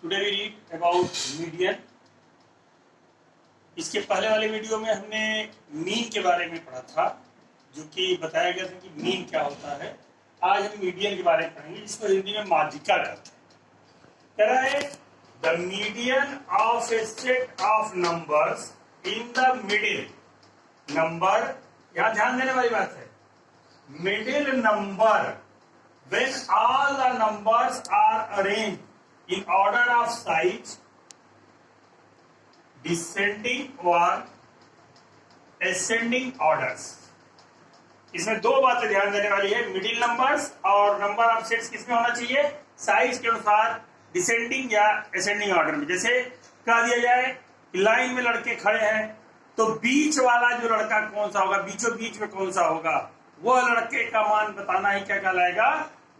Today we read about median. इसके पहले वाले वीडियो में हमने मीन के बारे में पढ़ा था, जो कि बताया गया था कि मीन क्या होता है। आज हम मीडियन के बारे में पढ़ेंगे, जिसको हिंदी में माध्यिका कहते हैं। कह रहा है the median of A set of numbers in the middle number. यहां ध्यान देने वाली बात है, middle number when all the numbers are arranged in order of size, descending or ascending orders। इसमें दो बातें ध्यान देने वाली है, मिडिल नंबर्स और नंबर ऑफ सेट्स किसमें होना चाहिए, साइज के अनुसार, डिसेंडिंग या असेंडिंग ऑर्डर में। जैसे कह दिया जाए कि लाइन में लड़के खड़े हैं, तो बीच वाला जो लड़का कौन सा होगा, बीचों बीच में कौन सा होगा, वह लड़के का मान बताना ही क्या कहलाएगा,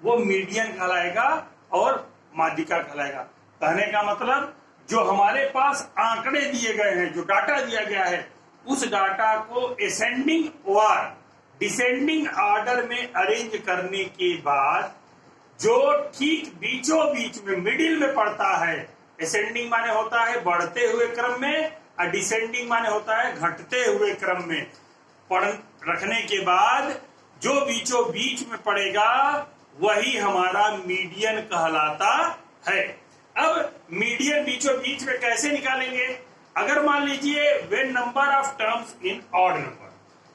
वो मीडियन कहलाएगा और माध्यिका कहलाएगा। कहने का मतलब जो हमारे पास आंकड़े दिए गए हैं, जो डाटा दिया गया है, उस डाटा को असेंडिंग और डिसेंडिंग ऑर्डर में अरेंज करने के बाद जो ठीक बीचों बीच में मिडिल में पड़ता है, असेंडिंग माने होता है बढ़ते हुए क्रम में और डिसेंडिंग माने होता है घटते हुए क्रम में रखने के बाद जो बीचों बीच में पड़ेगा वही हमारा मीडियन कहलाता है। अब मीडियन बीचों बीच में कैसे निकालेंगे, अगर मान लीजिए when number of terms in odd number,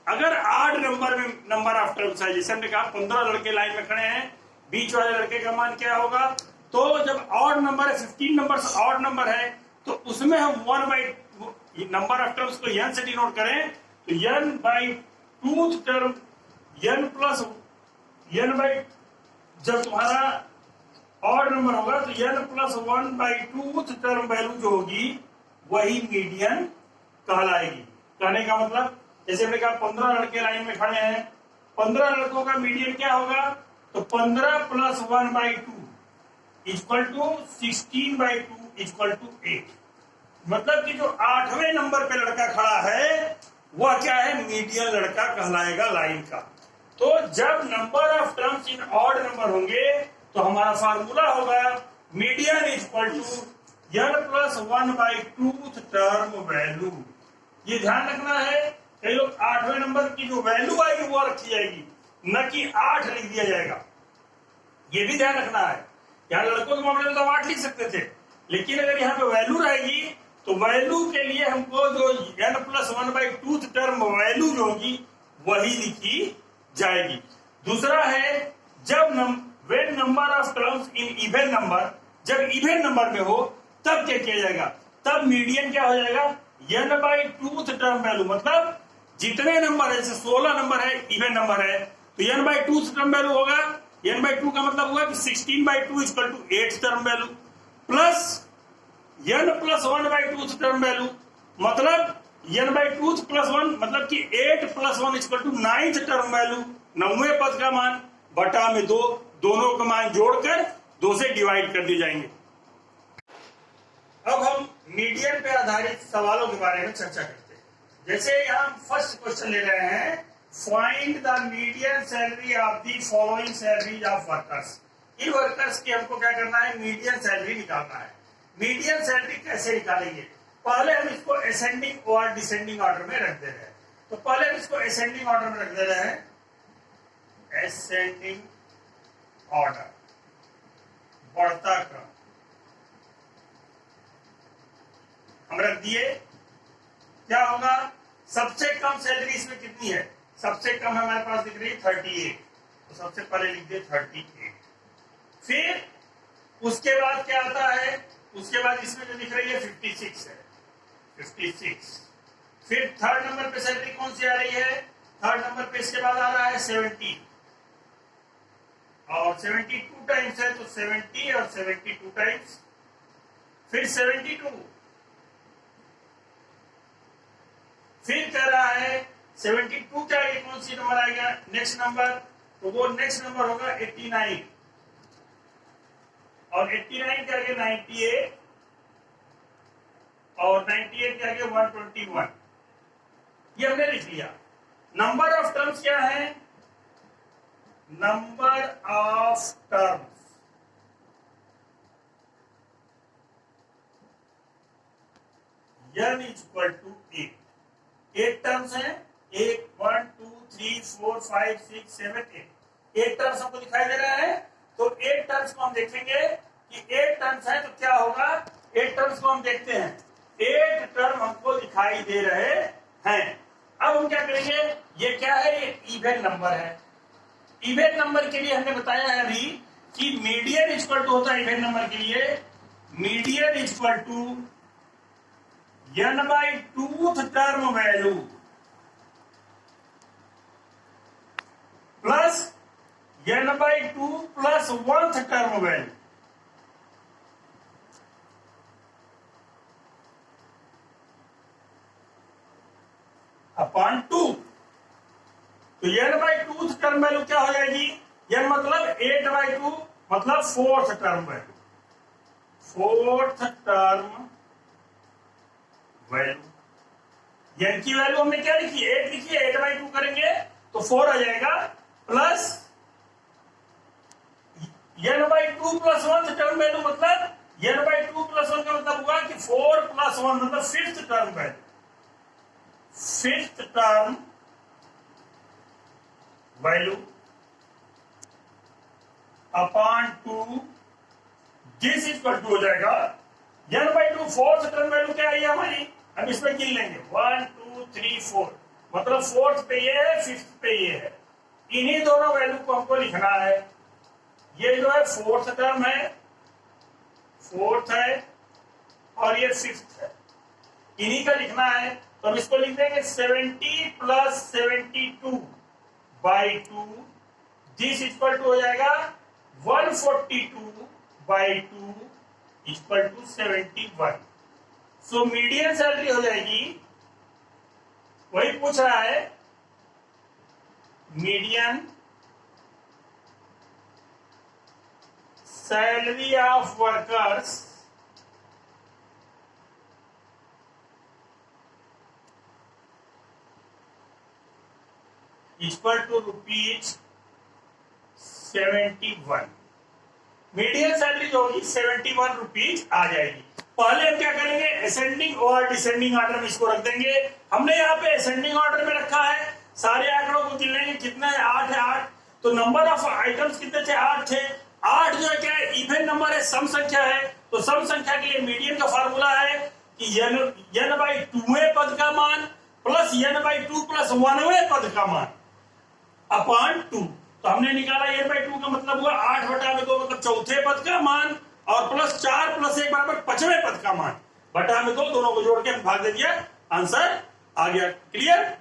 अगर ऑड नंबर में नंबर ऑफ टर्म्स है, जैसे हमने कहा 15 लड़के लाइन में खड़े हैं, बीच वाले लड़के का मान क्या होगा, तो जब ऑड नंबर है, 15 नंबर ऑड नंबर है, तो उसमें हम 1 बाई नंबर ऑफ टर्म्स को n से डिनोट करें, तो n by tooth term n plus n by, जब तुम्हारा ऑड नंबर होगा तो n plus 1 by tooth term value जो होगी वही मीडियन कहलाएगी। कहने का मतलब जैसे हमने कहा 15 लड़के लाइन में खड़े हैं, 15 लड़कों का मीडियन क्या होगा, तो 15 plus 1 by two equal to 16 by two equal to 8। मतलब कि जो 8वें नंबर पे लड़का खड़ा है वह क्या है, मीडियन लड़का कहलाएगा लाइन का। तो जब number of terms in odd number होंगे तो हमारा फार्मूला होगा median equal to n plus 1 by tooth term value. ये ध्यान रखना है, कई लोग 8वें नंबर की जो वैल्यू आएगी वो रखी जाएगी, न कि 8 लिख दिया जाएगा। ये भी ध्यान रखना है। यहाँ लड़कों के मामले में तो 8 लिख सकते थे, लेकिन अगर यहाँ पे वैल्यू रहेगी तो वैल्यू के लिए हमको जो n plus 1 by tooth term value जो होगी वही लिखी जाएगी। दूसरा है जब when number of terms in even number, जब इवन नंबर में हो तब क्या किया जाएगा, तब मीडियन क्या हो जाएगा, n by tooth term value. मतलब जितने नंबर है, जैसे 16 नंबर है, इवन नंबर है, तो n by tooth term value होगा, n बाई टू का मतलब हुआ कि 16 by two equal to 8 term value, plus n plus 1 by tooth term value, मतलब n बाई टूथ प्लस 1 मतलब कि 8 plus 1 equal to 9th term value, 9वें पद का मान बटा में 2, दोनों का मान जोड़कर 2 से डिवाइड कर दिए जाएंगे। अब हम मीडियन पे आधारित सवालों के बारे में चर्चा करते हैं। जैसे यहाँ फर्स्ट क्वेश्चन ले रहे हैं, find the median salary of the following salaries of workers. In workers की हमको क्या करना है, मीडियन सैलरी निकालना है। मीडियन सैलरी कैसे निकालेंगे, पहले हम इसको असेंडिंग और डिसेंडिंग ऑर्डर में रख दे रहे हैं। तो पहले हम इसको असेंडिंग ऑर्डर में रख दे रहे हैं, असेंडिंग ऑर्डर, बढ़ता क्रम हम रख दिए। क्या होगा, सबसे कम सैलरी इसमें कितनी है, सबसे कम हमारे पास दिख रही है 38, तो सबसे पहले लिख दिए 38। फिर उसके बाद क्या आता है, उसके बाद इसमें जो दिख रही है 56 है, 56। फिर थर्ड नंबर पे सैलरी कौन सी आ रही है, थर्ड नंबर पे इसके बाद आ रहा है 70, और 72 टाइम्स है, तो 70 और 72 टाइम्स, फिर 72, फिर कह रहा है 72 के आगे कौन सी नंबर आएगा, नेक्स्ट नंबर, तो वो नेक्स्ट नंबर होगा 89, और 89 के आगे 98, और 98 के आगे 121। ये हमने लिख लिया। नंबर ऑफ टर्म्स क्या है, number of terms n equal to 8 terms हैं, 1 2 3 4 5 6 7 8 टर्म्स हमको दिखाई दे रहा है। तो 8 टर्म्स को हम देखेंगे कि 8 टर्म्स है तो क्या होगा। 8 टर्म्स को हम देखते हैं, 8 टर्म हमको दिखाई दे रहे हैं। अब हम क्या करेंगे, ये क्या है, ये इवन नंबर है। इवन नंबर के लिए हमने बताया है अभी कि मीडियन इक्वल टू होता है इवन नंबर के लिए, median equal to n by tooth term value plus n by 2 plus 1th term value. Upon 2। तो n by 2th term value क्या हो जाएगी, n मतलब 8 बाई 2 मतलब 4th term value, 4th term value. n की value हमने क्या लिखी, 8 लिखी है, 8 बाई 2 करेंगे तो 4 आ जाएगा, plus n by 2 plus 1 term value मतलब n बाई 2 प्लस 1 का मतलब हुआ कि 4 प्लस 1 मतलब 5th term value, 5th term value upon 2 this equal to हो जाएगा n by 2 4th term value क्या है हमारी, हम इसमें गिन लेंगे 1 2 3 4 मतलब 4th पे ये है, 5th पे ये है। इन्हीं दोनों वैल्यू को हमको लिखना है। ये जो है 4th टर्म है, 4th है और ये 5th है, इन्हीं का लिखना है। तो हम इसको लिख देंगे 70 plus 72 by 2 this equal to हो जाएगा 142 by 2 equal to 71। So median salary हो जाएगी, वही पूछ रहा है, median salary of workers equal to rupees 71। Median salary जो होगी 71 रुपीज आ जाएगी। पहले हम क्या करेंगे, असेंडिंग और डिसेंडिंग ऑर्डर में इसको रख देंगे। हमने यहाँ पे असेंडिंग ऑर्डर में रखा है, सारे आंकड़ों को गिन लेंगे, कितना है 8 है 8। तो नंबर ऑफ आइटम्स कितने थे, 8 थे। 8 जो है क्या है, इवन नंबर है, सम संख्या है। तो सम संख्या के लिए मीडियन का फार्मूला है कि n बाई 2वें पद का मान प्लस n बाई 2 प्लस 1वें पद का मान अपॉन 2। तो हमने निकाला n बाई 2 का मतलब हुआ 8 बटा में 2 मतलब चौथे पद का मान और प्लस 4 प्लस 1 बराबर 5वें पद का मान बटा में 2, दोनों को जोड़ के हम भाग दे दिया, आंसर आ गया। क्लियर।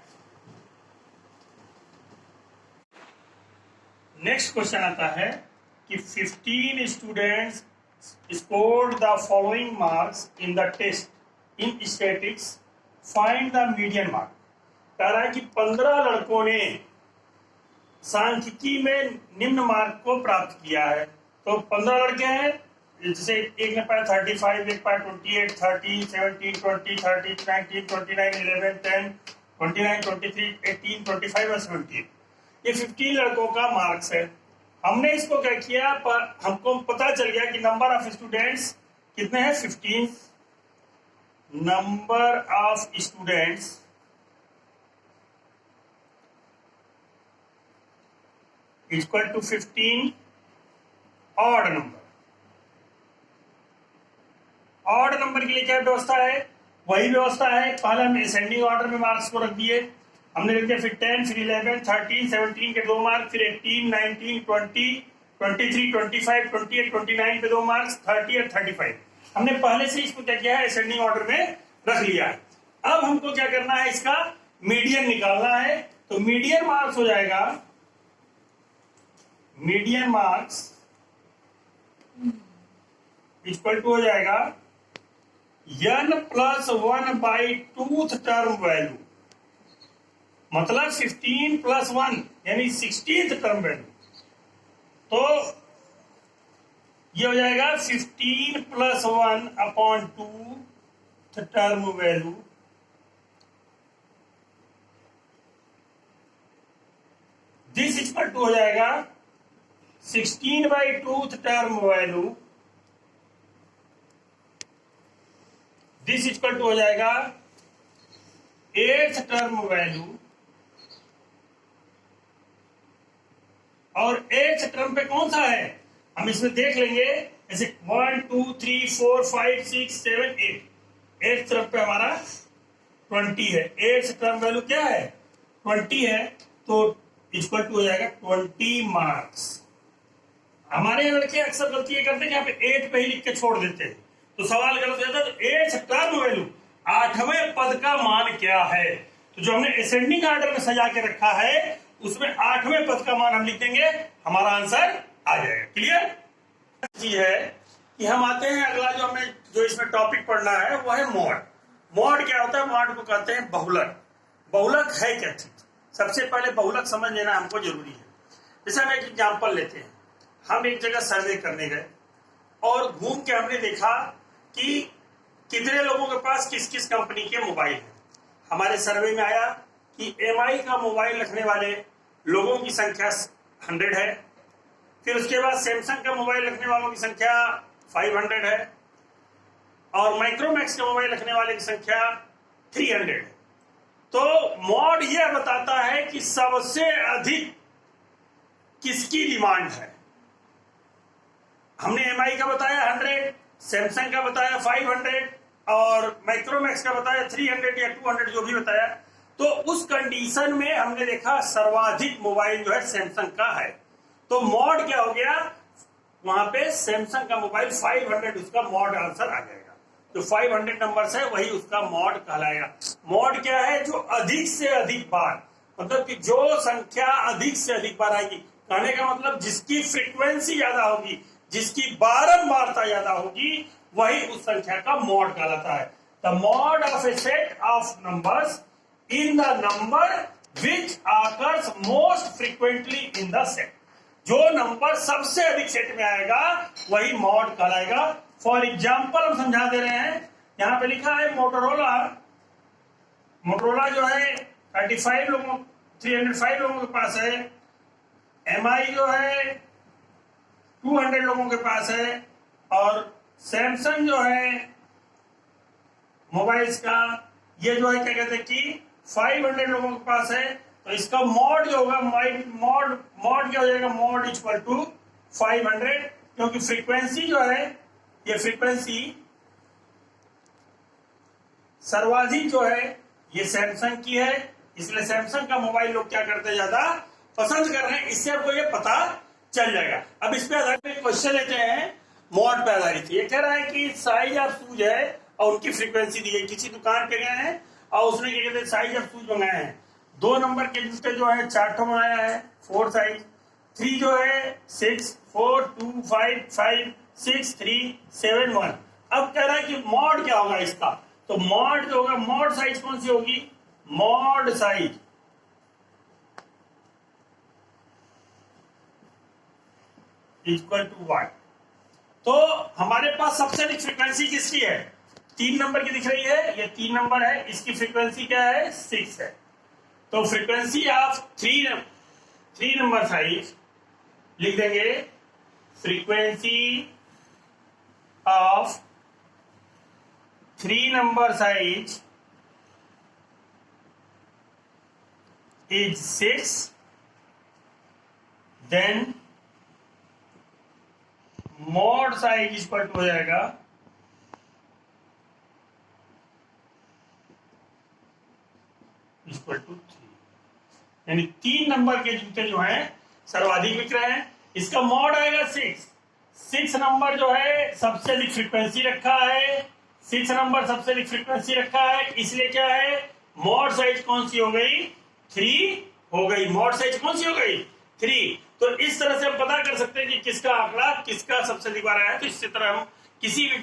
नेक्स्ट क्वेश्चन आता है कि 15 students scored the following marks in the test in statics, find the median mark. कह रहा है कि 15 लड़कों ने सांख्यिकी में निम्न मार्क को प्राप्त किया है। तो 15 लड़के हैं, जैसे एक ने पाया 35, एक पाया 28, 30, 17, 20, 30, 19, 29, 11, 10, 29, 23, 18, 25 और 17। ये 15 लड़कों का मार्क्स है। हमने इसको क्या किया, पर हमको पता चल गया कि नंबर ऑफ स्टूडेंट्स कितने हैं, 15। Number of students equal to 15 odd number. Odd number के लिए क्या व्यवस्था है, वही व्यवस्था है। पहले हम असेंडिंग ऑर्डर में मार्क्स को रख दिए, हमने रख दिया, फिर 10, फिर 11, 13, 17 के 2 मार्क्स, फिर 18, 19, 20, 23, 25, 28, 29 पे 2 मार्क्स, 30 और 35। हमने पहले से इसको क्या किया है, असेंडिंग ऑर्डर में रख लिया है। अब हमको क्या करना है, इसका मीडियन निकालना है। तो मीडियन मार्क्स हो जाएगा, मीडियन मार्क्स इक्वल टू हो जाएगा n plus 1 by 2th term value, मतलब 15 प्लस 1 यानी 16th टर्म वैल्यू। तो ये हो जाएगा 15 plus 1 upon 2th term value this equal to हो जाएगा 16 by 2th term value this equal to हो जाएगा 8th टर्म वैल्यू, और 8th टर्म पे कौन सा है हम इसमें देख लेंगे। ऐसे 1 2 3 4 5 6 7 8, 8th टर्म पे हमारा 20 है। 8th टर्म वैल्यू क्या है 20 है, तो इक्वल टू हो जाएगा 20 मार्क्स। हमारे यहाँ लड़के अक्सर गलती ये करते हैं कि यहाँ पे 8 पे ही लिख के छोड़ देते हैं, तो सवाल गलत हो जाता है। तो 8th टर्म वैल्यू 8वें पद का मान क्या है, तो जो हमने असेंडिंग ऑर्डर में सजा के रखा है उसमें 8वें पद का मान हम लिख देंगे, हमारा आंसर आ जाएगा। क्लियर चीज है कि हम आते हैं अगला जो हमें जो इसमें टॉपिक पढ़ना है वो है मॉड। मॉड क्या होता है, मॉड को कहते हैं बहुलक। बहुलक है क्या चीज, सबसे पहले बहुलक समझ लेना हमको जरूरी है। जैसे हम एक एग्जाम्पल लेते हैं, हम एक जगह सर्वे करने गए और घूम के हमने देखा कि कितने लोगों के पास किस किस कंपनी के मोबाइल है। हमारे सर्वे में आया कि MI का मोबाइल रखने वाले लोगों की संख्या 100 है, फिर उसके बाद सैमसंग का मोबाइल रखने वालों की संख्या 500 है, और माइक्रोमैक्स का मोबाइल रखने वाले की संख्या 300 है। तो मॉड यह बताता है कि सबसे अधिक किसकी डिमांड है। हमने MI का बताया 100, सैमसंग का बताया 500 और माइक्रोमैक्स का बताया 300 या 200 जो भी बताया। तो उस कंडीशन में हमने देखा सर्वाधिक मोबाइल जो है सैमसंग का है, तो मॉड क्या हो गया, वहां पे सैमसंग का मोबाइल 500 उसका मॉड आंसर आ जाएगा। जो 500 नंबर है वही उसका मॉड कहलाएगा। मॉड क्या है, जो अधिक से अधिक बार, मतलब कि जो संख्या अधिक से अधिक बार आएगी। कहने का मतलब जिसकी फ्रीक्वेंसी ज्यादा होगी, जिसकी बारंबारता ज्यादा होगी, वही उस संख्या का मॉड कहलाता है। The mod of A set of numbers in the number which occurs most frequently in the set. जो नंबर सबसे अधिक सेट में आएगा वही मॉड कहलाएगा। फॉर एग्जाम्पल हम समझा दे रहे हैं, यहां पे लिखा है मोटोरोला। मोटोरोला जो है 305 लोगों के पास है, MI जो है 200 लोगों के पास है, और सैमसंग जो है मोबाइल्स का ये जो है क्या कहते हैं कि 500 लोगों के पास है। तो इसका मॉड जो होगा, मॉड क्या हो जाएगा, मॉड इक्वल टू 500, क्योंकि फ्रीक्वेंसी जो है, ये फ्रीक्वेंसी सर्वाधिक जो है ये सैमसंग की है, इसलिए सैमसंग का मोबाइल लोग क्या करते हैं, ज्यादा पसंद कर रहे हैं। इससे आपको ये पता चल जाएगा। अब इस पे आधारित क्वेश्चन लेते हैं, मॉड पे आधारित। ये कह रहा है कि साइज ऑफ शूज है और उनकी फ्रीक्वेंसी दी है। किसी दुकान पे गए हैं और उसने क्या कहते हैं साइज ऑफ शूज मंगाए हैं। 2 नंबर के जूते जो है 4 ठो मंगाया है, 4 साइज, 3 जो है 6, 4, 2, 5, 5, 6, 3, 7, 1। अब कह रहा है कि मॉड क्या होगा इसका, तो मॉड जो होगा, मॉड साइज कौन सी होगी, मॉड साइज इक्वल टू 1। तो हमारे पास सबसे अधिक फ्रीक्वेंसी किसकी है, 3 नंबर की दिख रही है, ये 3 नंबर है, इसकी फ्रीक्वेंसी क्या है, 6 है। तो फ्रीक्वेंसी ऑफ 3 नंबर साइज लिख देंगे, frequency of 3 number size is 6, then mode size equal to हो जाएगा इक्वल टू 3। यानी 3 नंबर के जूते जो हैं सर्वाधिक बिक रहे हैं, इसका मॉड आएगा 6। 6 नंबर जो है सबसे अधिक फ्रीक्वेंसी रखा है, 6 नंबर सबसे अधिक फ्रीक्वेंसी रखा है, इसलिए क्या है, मॉड साइज कौन सी हो गई, 3 हो गई। मॉड साइज कौन सी हो गई, 3। तो इस तरह से हम पता कर सकते हैं कि किसका आंकड़ा किसका सबसे अधिक बार आया है। तो इसी तरह हम किसी भी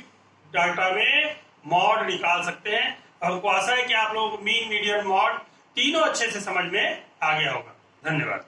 डाटा में मॉड निकाल सकते हैं। हमको आशा है कि आप लोगों को मीन, मीडियन, मॉड तीनों अच्छे से समझ में आ गया होगा। धन्यवाद।